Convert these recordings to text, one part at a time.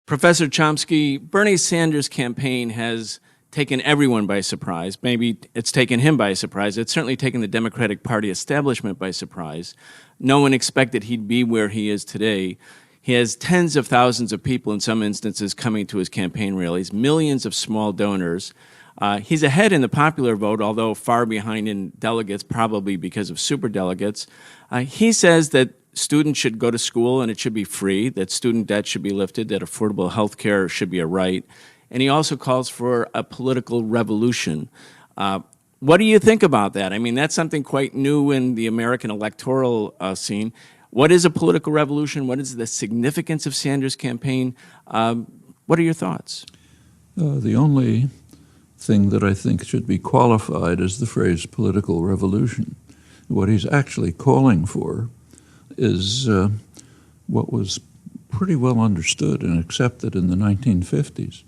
Professor Chomsky, Bernie Sanders' campaign has taken everyone by surprise. Maybe it's taken him by surprise. It's certainly taken the Democratic Party establishment by surprise. No one expected he'd be where he is today. He has tens of thousands of people in some instances coming to his campaign rallies, millions of small donors. He's ahead in the popular vote, although far behind in delegates, probably because of superdelegates. He says that students should go to school and it should be free, that student debt should be lifted, that affordable health care should be a right. And he also calls for a political revolution. What do you think about that? I mean, that's something quite new in the American electoral scene. What is a political revolution? What is the significance of Sanders' campaign? What are your thoughts? The only thing that I think should be qualified is the phrase political revolution. What he's actually calling for is what was pretty well understood and accepted in the 1950s.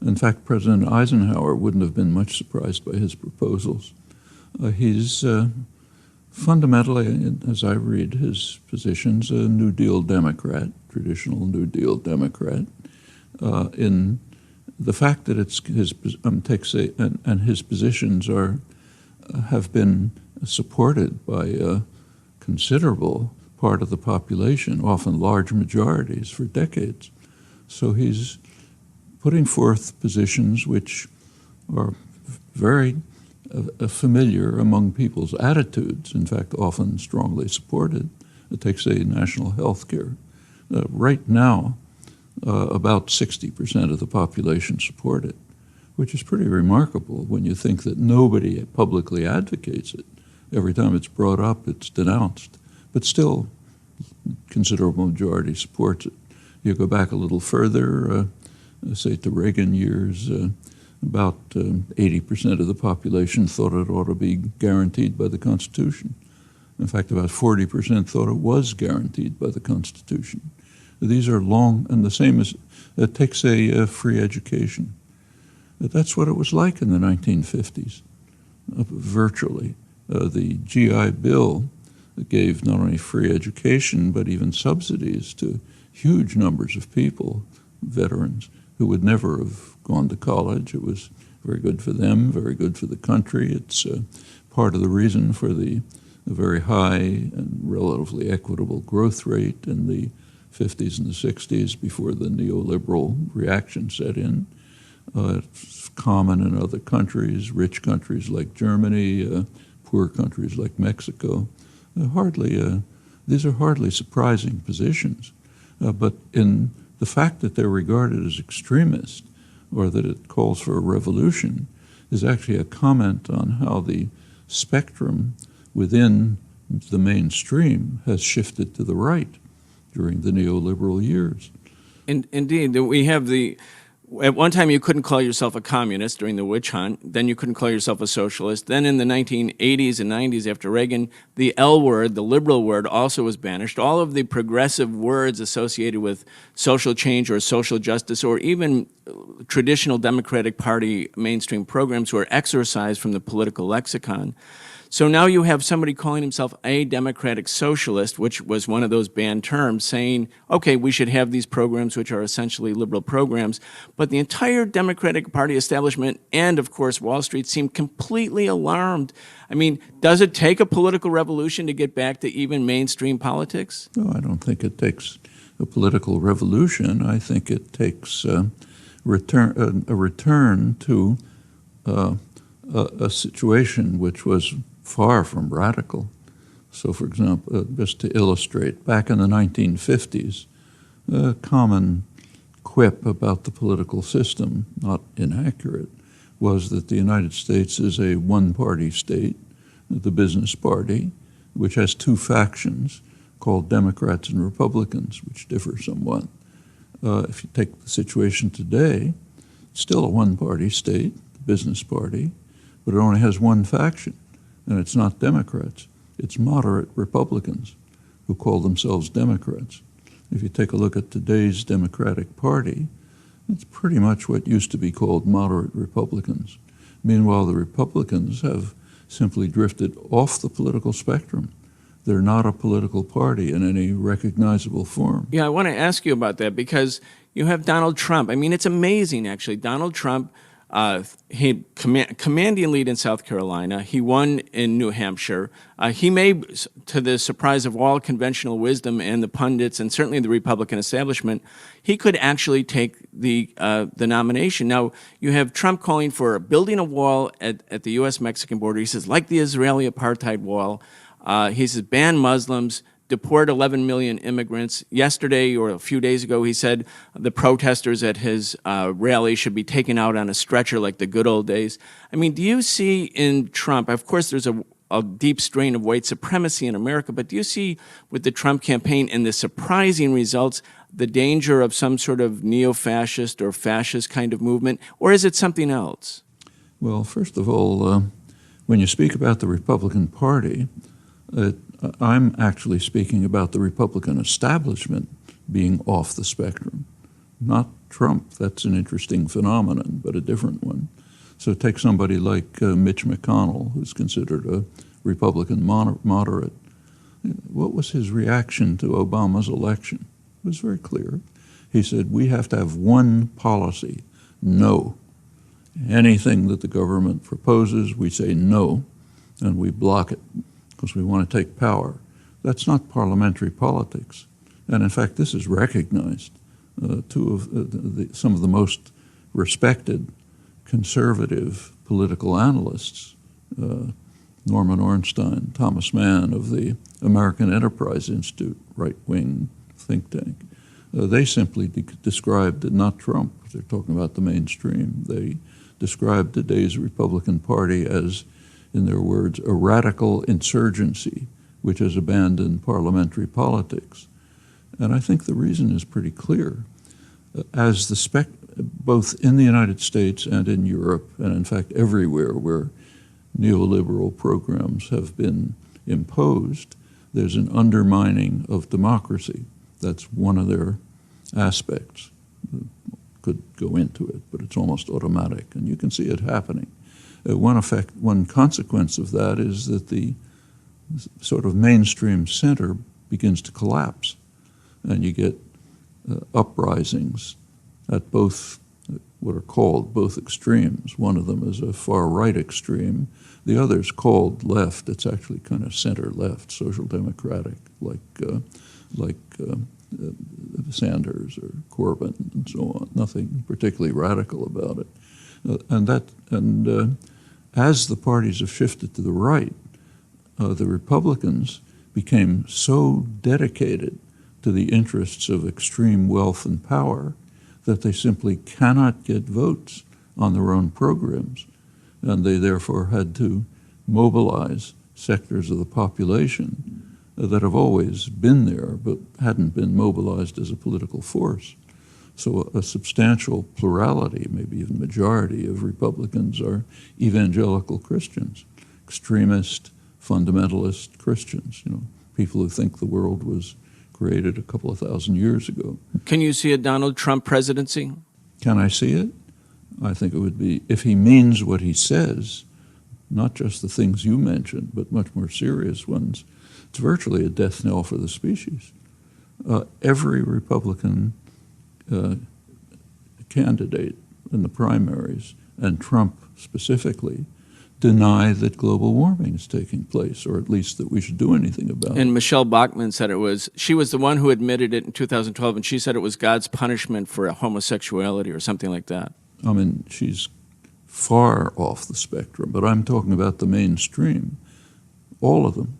In fact, President Eisenhower wouldn't have been much surprised by his proposals. He's fundamentally, as I read his positions, a New Deal Democrat, traditional New Deal Democrat, in the fact that it's his and his positions have been supported by a considerable part of the population, often large majorities, for decades. So he's putting forth positions which are very familiar among people's attitudes, in fact, often strongly supported. Take, say, national health care. Right now, about 60% of the population support it, which is pretty remarkable when you think that nobody publicly advocates it. Every time it's brought up, it's denounced. But still, considerable majority supports it. You go back a little further, say to Reagan years, about 80% of the population thought it ought to be guaranteed by the Constitution. In fact, about 40% thought it was guaranteed by the Constitution. These are long, and the same as, take, say, free education. That's what it was like in the 1950s, virtually. The GI Bill gave not only free education, but even subsidies to huge numbers of people, veterans, who would never have gone to college. It was very good for them, very good for the country. It's part of the reason for the very high and relatively equitable growth rate in the 50s and the 60s before the neoliberal reaction set in. It's common in other countries, rich countries like Germany, poor countries like Mexico. These are hardly surprising positions, but in the fact that they're regarded as extremist or that it calls for a revolution is actually a comment on how the spectrum within the mainstream has shifted to the right during the neoliberal years. Indeed, we have at one time you couldn't call yourself a communist during the witch hunt, then you couldn't call yourself a socialist. Then in the 1980s and 90s after Reagan, the L word, the liberal word, also was banished. All of the progressive words associated with social change or social justice or even traditional Democratic Party mainstream programs were exorcised from the political lexicon. So now you have somebody calling himself a democratic socialist, which was one of those banned terms, saying, okay, we should have these programs which are essentially liberal programs. But the entire Democratic Party establishment and, of course, Wall Street seem completely alarmed. I mean, does it take a political revolution to get back to even mainstream politics? No, I don't think it takes a political revolution. I think it takes a return to a situation which was far from radical. So, for example, just to illustrate, back in the 1950s, a common quip about the political system, not inaccurate, was that the United States is a one-party state, the business party, which has two factions called Democrats and Republicans, which differ somewhat. If you take the situation today, it's still a one-party state, the business party, but it only has one faction. And it's not Democrats, it's moderate Republicans who call themselves Democrats. If you take a look at today's Democratic Party, it's pretty much what used to be called moderate Republicans. Meanwhile, the Republicans have simply drifted off the political spectrum. They're not a political party in any recognizable form. Yeah, I want to ask you about that because You have Donald Trump. I mean, it's amazing, actually. Donald Trump, he commanding lead in South Carolina. He won in New Hampshire. He may, to the surprise of all conventional wisdom and the pundits and certainly the Republican establishment, he could actually take the nomination. Now, you have Trump calling for building a wall at the U.S.-Mexican border. He says, like the Israeli apartheid wall. He says, ban Muslims, deport 11 million immigrants. Yesterday or a few days ago, he said the protesters at his rally should be taken out on a stretcher like the good old days. I mean, do you see in Trump, of course there's a deep strain of white supremacy in America, but do you see with the Trump campaign and the surprising results the danger of some sort of neo-fascist or fascist kind of movement, or is it something else? Well, first of all, when you speak about the Republican Party, I'm actually speaking about the Republican establishment being off the spectrum, not Trump. That's an interesting phenomenon, but a different one. So take somebody like Mitch McConnell, who's considered a Republican moderate. What was his reaction to Obama's election? It was very clear. He said, we have to have one policy, no. Anything that the government proposes, we say no, and we block it, because we want to take power. That's not parliamentary politics. And in fact, this is recognized. Some of the most respected conservative political analysts, Norman Ornstein, Thomas Mann of the American Enterprise Institute, right-wing think tank, they simply described, not Trump, they're talking about the mainstream, they described today's Republican Party as, in their words, a radical insurgency which has abandoned parliamentary politics. And I think the reason is pretty clear. As both in the United States and in Europe, and in fact everywhere where neoliberal programs have been imposed, there's an undermining of democracy. That's one of their aspects. Could go into it, but it's almost automatic, and you can see it happening. One consequence of that is that the sort of mainstream center begins to collapse, and you get uprisings at both what are called both extremes. One of them is a far-right extreme. The other is called left. It's actually kind of center-left, social democratic, like Sanders or Corbyn and so on. Nothing particularly radical about it. As the parties have shifted to the right, the Republicans became so dedicated to the interests of extreme wealth and power that they simply cannot get votes on their own programs, and they therefore had to mobilize sectors of the population that have always been there but hadn't been mobilized as a political force. So a substantial plurality, maybe even majority of Republicans are evangelical Christians, extremist, fundamentalist Christians, people who think the world was created a couple of thousand years ago. Can you see a Donald Trump presidency? Can I see it? I think it would be, if he means what he says, not just the things you mentioned, but much more serious ones, it's virtually a death knell for the species. Every Republican candidate in the primaries, and Trump specifically, deny that global warming is taking place, or at least that we should do anything about it. And Michelle Bachmann said she was the one who admitted it in 2012, and she said it was God's punishment for homosexuality or something like that. I mean, she's far off the spectrum, but I'm talking about the mainstream. All of them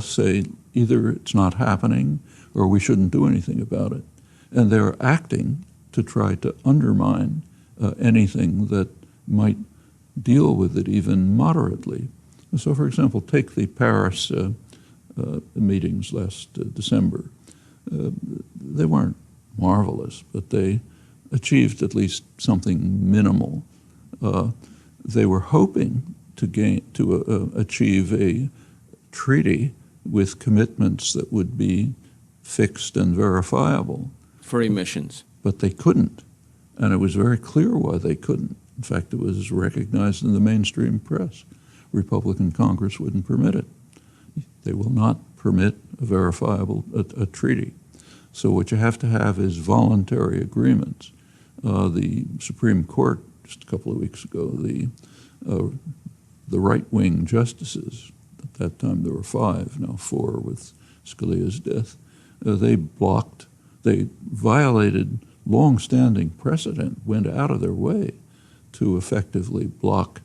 say either it's not happening or we shouldn't do anything about it. And they're acting to try to undermine anything that might deal with it even moderately. So, for example, take the Paris meetings last December. They weren't marvelous, but they achieved at least something minimal. They were hoping to achieve a treaty with commitments that would be fixed and verifiable. For emissions. But they couldn't, and it was very clear why they couldn't. In fact, it was recognized in the mainstream press. Republican Congress wouldn't permit it. They will not permit a verifiable treaty. So what you have to have is voluntary agreements. The Supreme Court, just a couple of weeks ago, the right-wing justices, at that time there were 5, now 4 with Scalia's death, they violated long-standing precedent, went out of their way to effectively block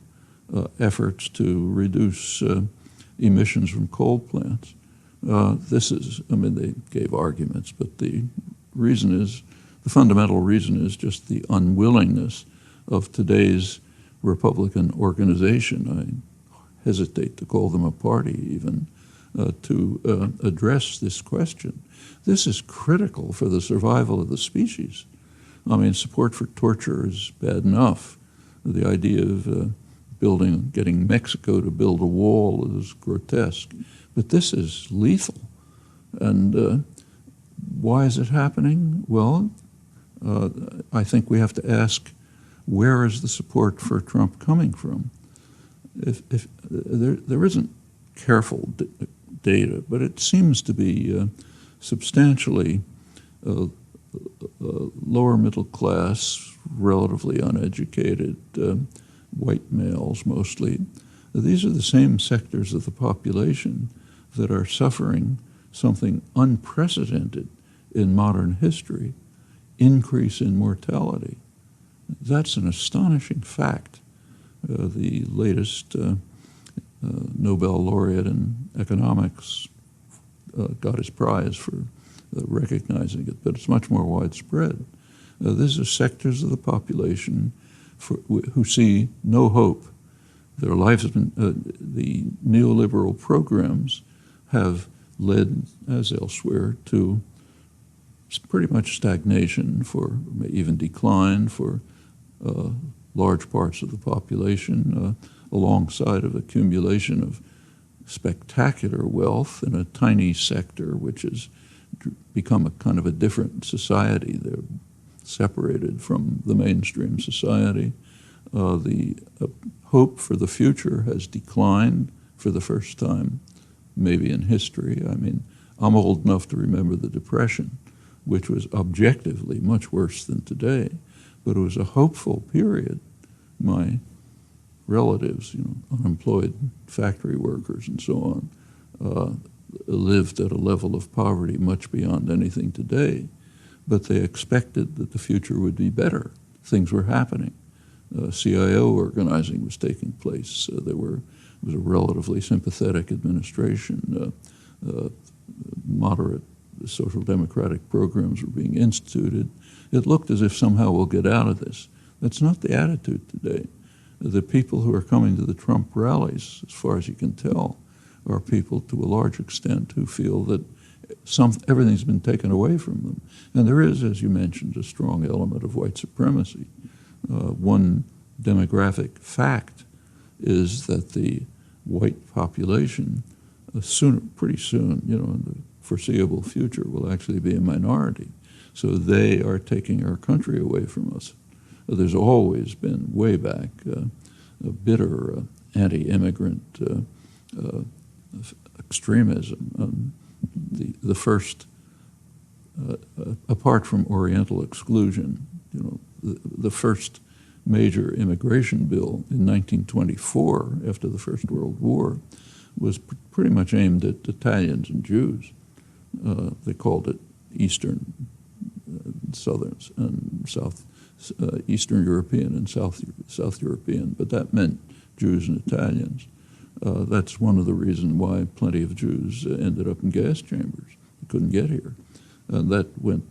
efforts to reduce emissions from coal plants. They gave arguments, but the fundamental reason is just the unwillingness of today's Republican organization. I hesitate to call them a party even, to address this question. This is critical for the survival of the species. Support for torture is bad enough. The idea of getting Mexico to build a wall is grotesque. But this is lethal. And why is it happening? Well, I think we have to ask, where is the support for Trump coming from? If there isn't careful data, but it seems to be substantially lower middle class, relatively uneducated, white males mostly. These are the same sectors of the population that are suffering something unprecedented in modern history, increase in mortality. That's an astonishing fact. The latest Nobel laureate in economics got his prize for recognizing it, but it's much more widespread. These are sectors of the population who see no hope. Their lives have been, the neoliberal programs have led, as elsewhere, to pretty much stagnation, for even decline for large parts of the population, alongside of accumulation of spectacular wealth in a tiny sector which has become a kind of a different society. They're separated from the mainstream society. The hope for the future has declined for the first time, maybe in history. I'm old enough to remember the Depression, which was objectively much worse than today, but it was a hopeful period. My relatives, unemployed factory workers and so on, lived at a level of poverty much beyond anything today, but they expected that the future would be better. Things were happening. CIO organizing was taking place. There was a relatively sympathetic administration. Moderate social democratic programs were being instituted. It looked as if somehow we'll get out of this. That's not the attitude today. The people who are coming to the Trump rallies, as far as you can tell, are people to a large extent who feel that everything's been taken away from them. And there is, as you mentioned, a strong element of white supremacy. One demographic fact is that the white population pretty soon, in the foreseeable future, will actually be a minority. So they are taking our country away from us. There's always been, way back, a bitter anti-immigrant extremism. The first, apart from Oriental exclusion, the first major immigration bill in 1924, after the First World War, was pretty much aimed at Italians and Jews. They called it Eastern, Southern, and South, Eastern European and South European, but that meant Jews and Italians. That's one of the reasons why plenty of Jews ended up in gas chambers. They couldn't get here. And that went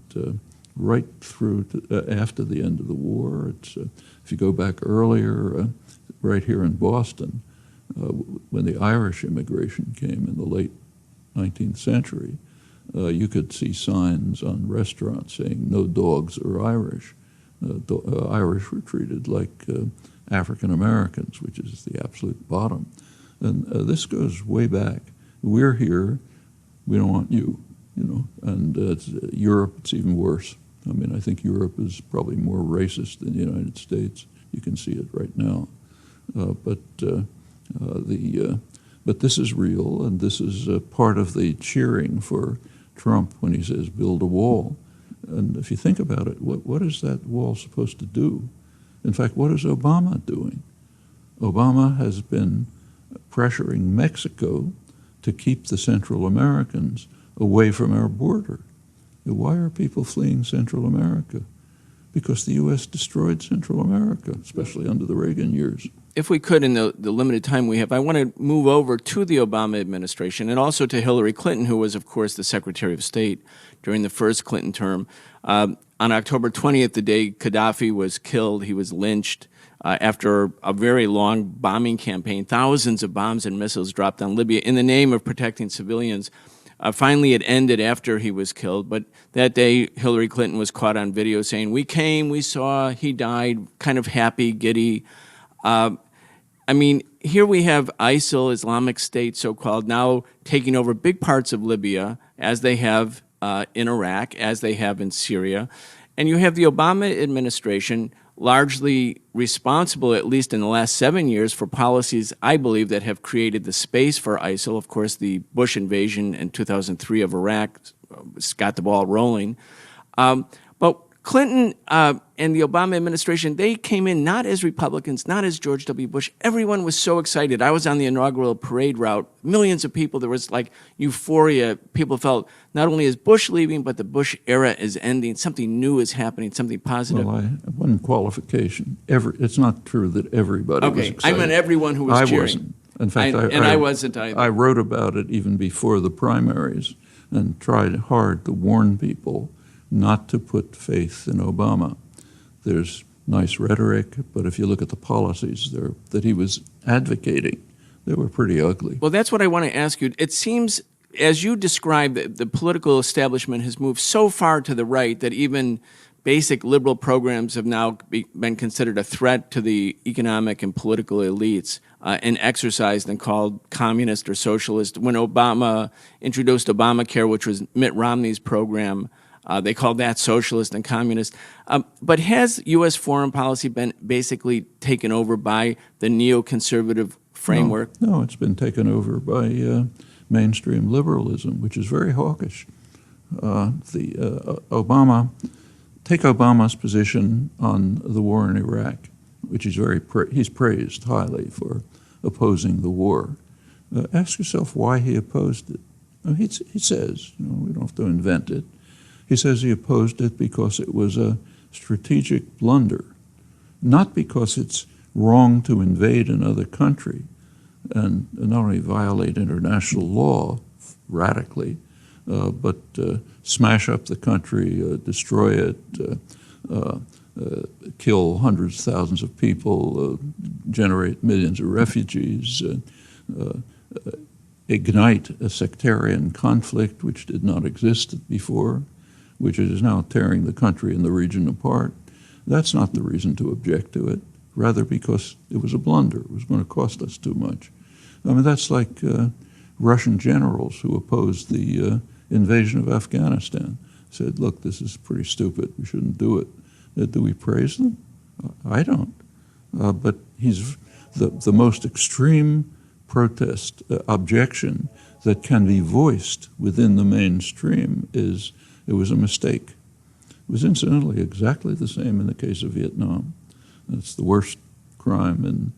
right through to, after the end of the war. If you go back earlier, right here in Boston, when the Irish immigration came in the late 19th century, you could see signs on restaurants saying, "No dogs are Irish." Irish were treated like African Americans, which is the absolute bottom. And this goes way back. We're here, we don't want you, And Europe, it's even worse. I think Europe is probably more racist than the United States. You can see it right now. But this is real, and this is part of the cheering for Trump when he says build a wall. And if you think about it, what is that wall supposed to do? In fact, what is Obama doing? Obama has been pressuring Mexico to keep the Central Americans away from our border. Why are people fleeing Central America? Because the U.S. destroyed Central America, especially under the Reagan years. If we could, in the limited time we have, I want to move over to the Obama administration and also to Hillary Clinton, who was, of course, the Secretary of State during the first Clinton term. On October 20th, the day Gaddafi was killed, he was lynched after a very long bombing campaign. Thousands of bombs and missiles dropped on Libya in the name of protecting civilians. Finally, it ended after he was killed, but that day, Hillary Clinton was caught on video saying, "We came, we saw, he died," kind of happy, giddy. I mean, here we have ISIL, Islamic State, so-called, now taking over big parts of Libya, as they have in Iraq, as they have in Syria. And you have the Obama administration largely responsible, at least in the last 7 years, for policies, I believe, that have created the space for ISIL. Of course, the Bush invasion in 2003 of Iraq got the ball rolling. But Clinton and the Obama administration, they came in not as Republicans, not as George W. Bush. Everyone was so excited. I was on the inaugural parade route. Millions of people. There was like euphoria. People felt not only is Bush leaving, but the Bush era is ending. Something new is happening, something positive. Well, one qualification. It's not true that everybody was excited. I meant everyone who was cheering. I wasn't. In fact, I wasn't either. I wrote about it even before the primaries and tried hard to warn people not to put faith in Obama. There's nice rhetoric, but if you look at the policies that he was advocating, they were pretty ugly. Well, that's what I want to ask you. It seems, as you described, the political establishment has moved so far to the right that even basic liberal programs have now been considered a threat to the economic and political elites and exercised and called communist or socialist. When Obama introduced Obamacare, which was Mitt Romney's program, they called that socialist and communist. But has U.S. foreign policy been basically taken over by the neoconservative framework? No, it's been taken over by mainstream liberalism, which is very hawkish. Take Obama's position on the war in Iraq, which is he's praised highly for opposing the war. Ask yourself why he opposed it. He says, we don't have to invent it. He says he opposed it because it was a strategic blunder, not because it's wrong to invade another country and not only violate international law radically, but smash up the country, destroy it, kill hundreds of thousands of people, generate millions of refugees, ignite a sectarian conflict which did not exist before, which is now tearing the country and the region apart. That's not the reason to object to it, rather because it was a blunder. It was going to cost us too much. I mean, that's like Russian generals who opposed the invasion of Afghanistan, said, look, this is pretty stupid. We shouldn't do it. Do we praise them? I don't. But he's the most extreme protest, objection that can be voiced within the mainstream is it was a mistake. It was incidentally exactly the same in the case of Vietnam. It's the worst crime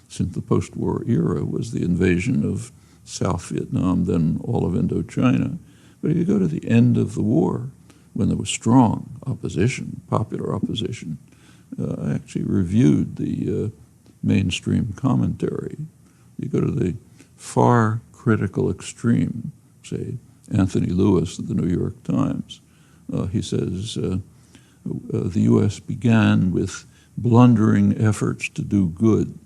since the post-war era was the invasion of South Vietnam, then all of Indochina. But if you go to the end of the war, when there was strong opposition, popular opposition, I actually reviewed the mainstream commentary. You go to the far critical extreme, say Anthony Lewis of the New York Times. He says the U.S. began with blundering efforts to do good.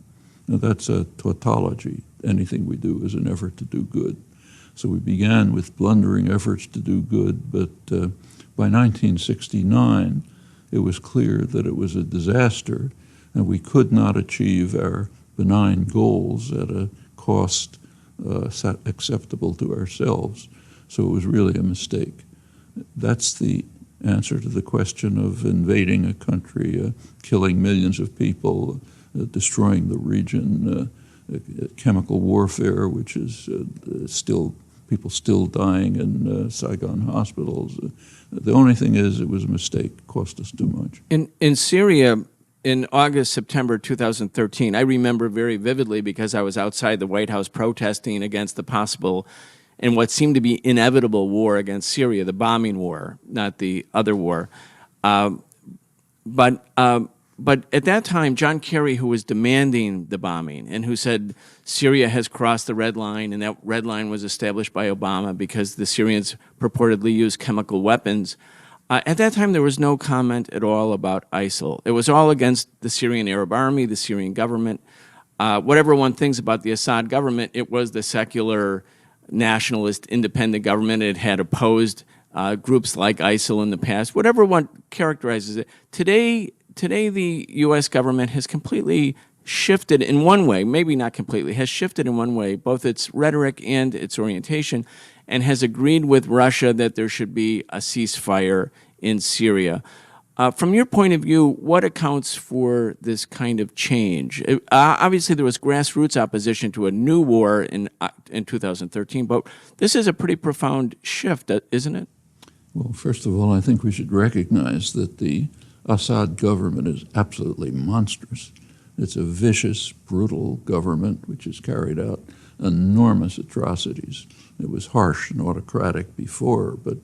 Now that's a tautology. Anything we do is an effort to do good. So we began with blundering efforts to do good, but by 1969, it was clear that it was a disaster and we could not achieve our benign goals at a cost acceptable to ourselves. So it was really a mistake. That's the answer to the question of invading a country, killing millions of people, destroying the region, chemical warfare, which is still people still dying in Saigon hospitals. The only thing is it was a mistake, cost us too much. In Syria, in August, September 2013, I remember very vividly because I was outside the White House protesting against the possible and what seemed to be inevitable war against Syria, the bombing war, not the other war. But at that time, John Kerry, who was demanding the bombing and who said Syria has crossed the red line, and that red line was established by Obama because the Syrians purportedly used chemical weapons, at that time there was no comment at all about ISIL. It was all against the Syrian Arab Army, the Syrian government. Whatever one thinks about the Assad government, it was the secular, nationalist, independent government. It had opposed groups like ISIL in the past. Whatever one characterizes it. Today the U.S. government has completely shifted in one way, maybe not completely, has shifted in one way, both its rhetoric and its orientation, and has agreed with Russia that there should be a ceasefire in Syria. From your point of view, what accounts for this kind of change? Obviously, there was grassroots opposition to a new war in 2013, but this is a pretty profound shift, isn't it? Well, first of all, I think we should recognize that the Assad government is absolutely monstrous. It's a vicious, brutal government which has carried out enormous atrocities. It was harsh and autocratic before, but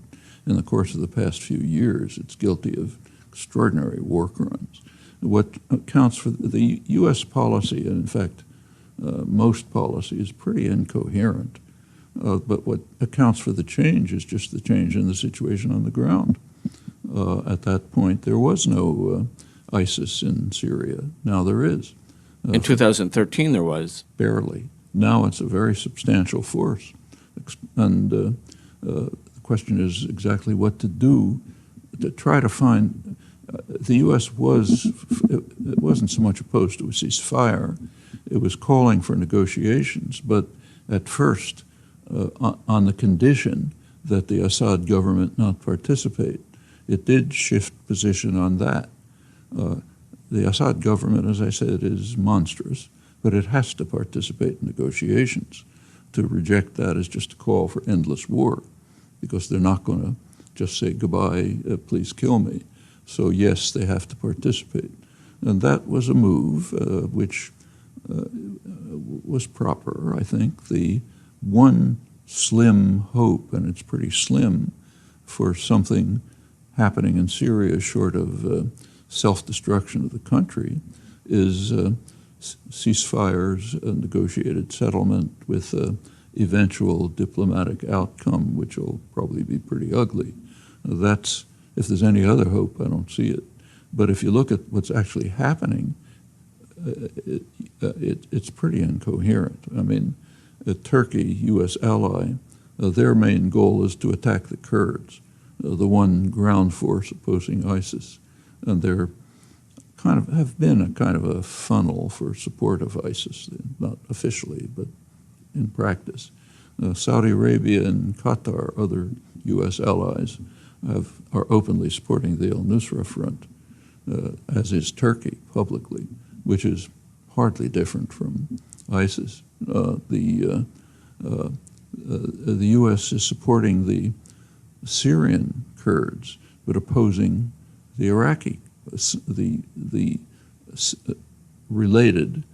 in the course of the past few years, it's guilty of extraordinary war crimes. What accounts for the U.S. policy, and in fact, most policy, is pretty incoherent. But what accounts for the change is just the change in the situation on the ground. At that point, there was no ISIS in Syria. Now there is. In 2013, there was. Barely. Now it's a very substantial force. And the question is exactly what to do to try to find. The U.S. it wasn't so much opposed to a ceasefire. It was calling for negotiations, but at first on the condition that the Assad government not participate. It did shift position on that. The Assad government, as I said, is monstrous, but it has to participate in negotiations. To reject that is just a call for endless war, because they're not going to just say, goodbye, please kill me. So yes, they have to participate. And that was a move which was proper, I think. The one slim hope, and it's pretty slim, for something happening in Syria short of self-destruction of the country is ceasefires, a negotiated settlement with eventual diplomatic outcome, which will probably be pretty ugly. That's, if there's any other hope, I don't see it. But if you look at what's actually happening, it's pretty incoherent. I mean, Turkey, U.S. ally, their main goal is to attack the Kurds, the one ground force opposing ISIS. And they're have been a kind of a funnel for support of ISIS, not officially, but in practice. Saudi Arabia and Qatar, other U.S. allies, are openly supporting the al-Nusra Front, as is Turkey publicly, which is hardly different from ISIS. The U.S. is supporting the Syrian Kurds, but opposing the Iraqi, the related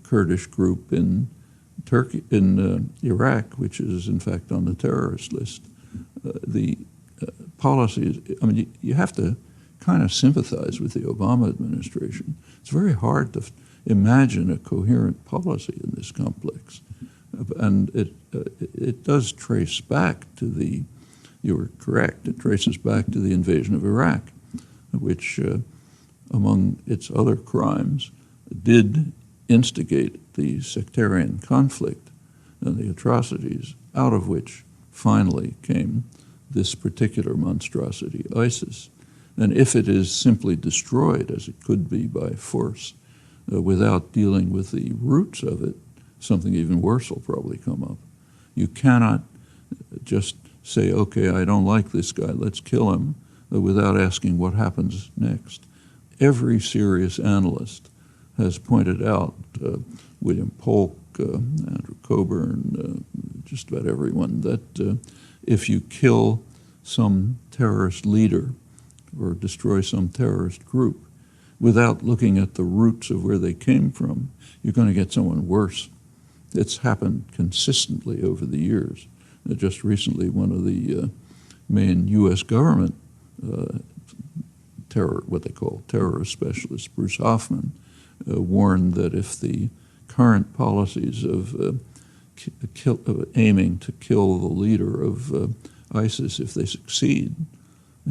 Kurdish group in Turkey, in Iraq, which is in fact on the terrorist list. The policy is, I mean, you have to kind of sympathize with the Obama administration. It's very hard to imagine a coherent policy in this complex. And it does trace back to the, you were correct, it traces back to the invasion of Iraq, which among its other crimes did instigate the sectarian conflict and the atrocities out of which finally came this particular monstrosity, ISIS. And if it is simply destroyed, as it could be by force, without dealing with the roots of it, something even worse will probably come up. You cannot just say, okay, I don't like this guy, let's kill him, without asking what happens next. Every serious analyst has pointed out, William Polk, Andrew Coburn, just about everyone, that if you kill some terrorist leader or destroy some terrorist group without looking at the roots of where they came from, you're going to get someone worse. It's happened consistently over the years. Just recently, one of the main U.S. government what they call terrorist specialists, Bruce Hoffman, warned that if the current policies of aiming to kill the leader of ISIS, if they succeed,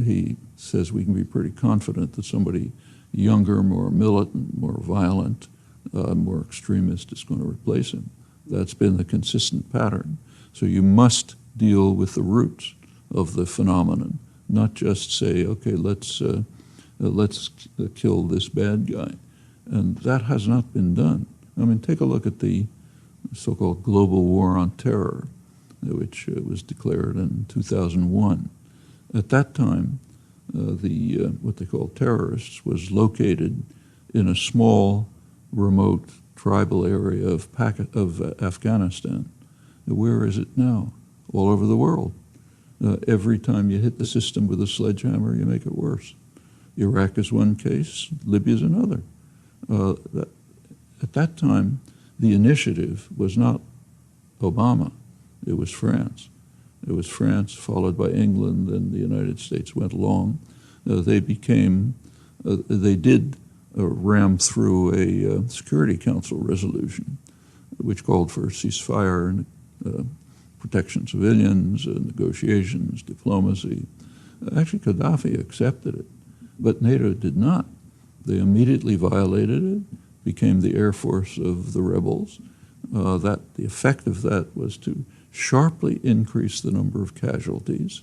he says we can be pretty confident that somebody younger, more militant, more violent, more extremist is going to replace him. That's been the consistent pattern. So you must deal with the roots of the phenomenon, not just say, okay, let's kill this bad guy. And that has not been done. I mean, take a look at the so-called global war on terror, which was declared in 2001. At that time, what they call terrorists was located in a small, remote tribal area of Afghanistan. Where is it now? All over the world. Every time you hit the system with a sledgehammer, you make it worse. Iraq is one case, Libya is another. At that time, the initiative was not Obama, it was France. It was France, followed by England, and the United States went along. They did ram through a Security Council resolution, which called for ceasefire and protection of civilians, negotiations, diplomacy. Actually, Gaddafi accepted it, but NATO did not. They immediately violated it, became the air force of the rebels. The effect of that was to sharply increase the number of casualties,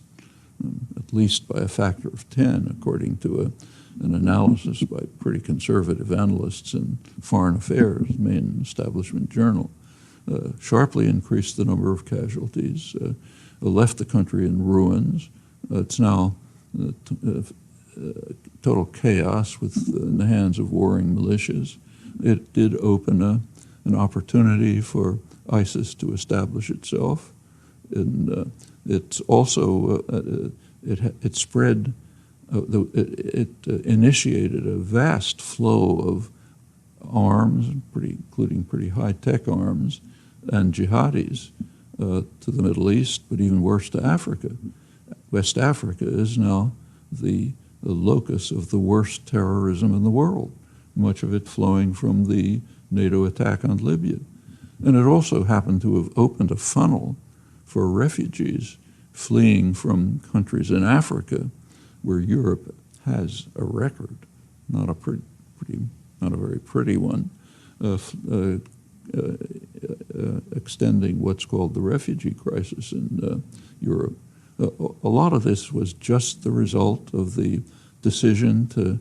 at least by a factor of 10, according to an analysis by pretty conservative analysts in Foreign Affairs, main establishment journal. Sharply increased the number of casualties, left the country in ruins. It's now total chaos in the hands of warring militias. It did open an opportunity for ISIS to establish itself, and it's also it spread. It initiated a vast flow of arms, including pretty high-tech arms, and jihadis to the Middle East, but even worse to Africa. West Africa is now the locus of the worst terrorism in the world, much of it flowing from the NATO attack on Libya. And it also happened to have opened a funnel for refugees fleeing from countries in Africa where Europe has a record, not a very pretty one, extending what's called the refugee crisis in Europe. A lot of this was just the result of the decision to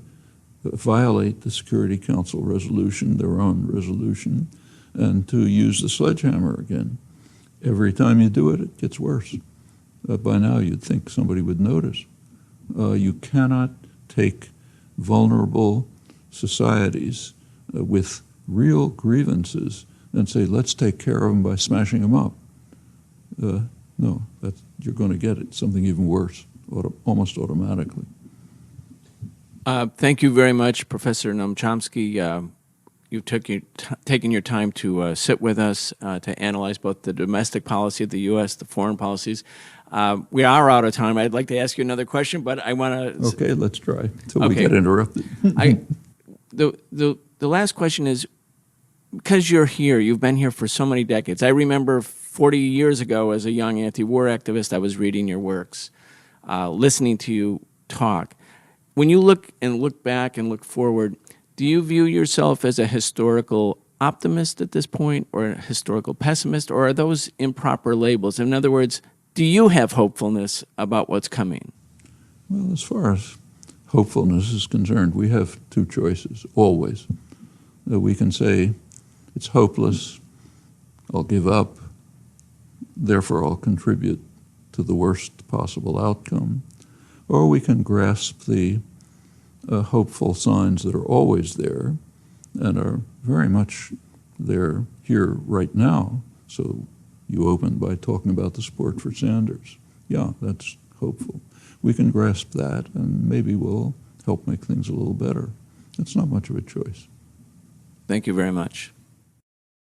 violate the Security Council resolution, their own resolution, and to use the sledgehammer again. Every time you do it, it gets worse. By now, you'd think somebody would notice. You cannot take vulnerable societies with real grievances and say, let's take care of them by smashing them up. No, you're going to get it, something even worse, almost automatically. Thank you very much, Professor Noam Chomsky. You've taken your time to sit with us to analyze both the domestic policy of the U.S., the foreign policies. We are out of time. I'd like to ask you another question, but I want to... Okay, let's try until we get interrupted. The last question is, because you're here, you've been here for so many decades. I remember 40 years ago as a young anti-war activist, I was reading your works, listening to you talk. When you look back and look forward, do you view yourself as a historical optimist at this point or a historical pessimist, or are those improper labels? In other words, do you have hopefulness about what's coming? Well, as far as hopefulness is concerned, we have two choices, always. We can say, it's hopeless, I'll give up, therefore I'll contribute to the worst possible outcome. Or we can grasp the hopeful signs that are always there and are very much there here right now. So You opened by talking about the support for Sanders. Yeah, that's hopeful. We can grasp that, and maybe we'll help make things a little better. It's not much of a choice. Thank you very much.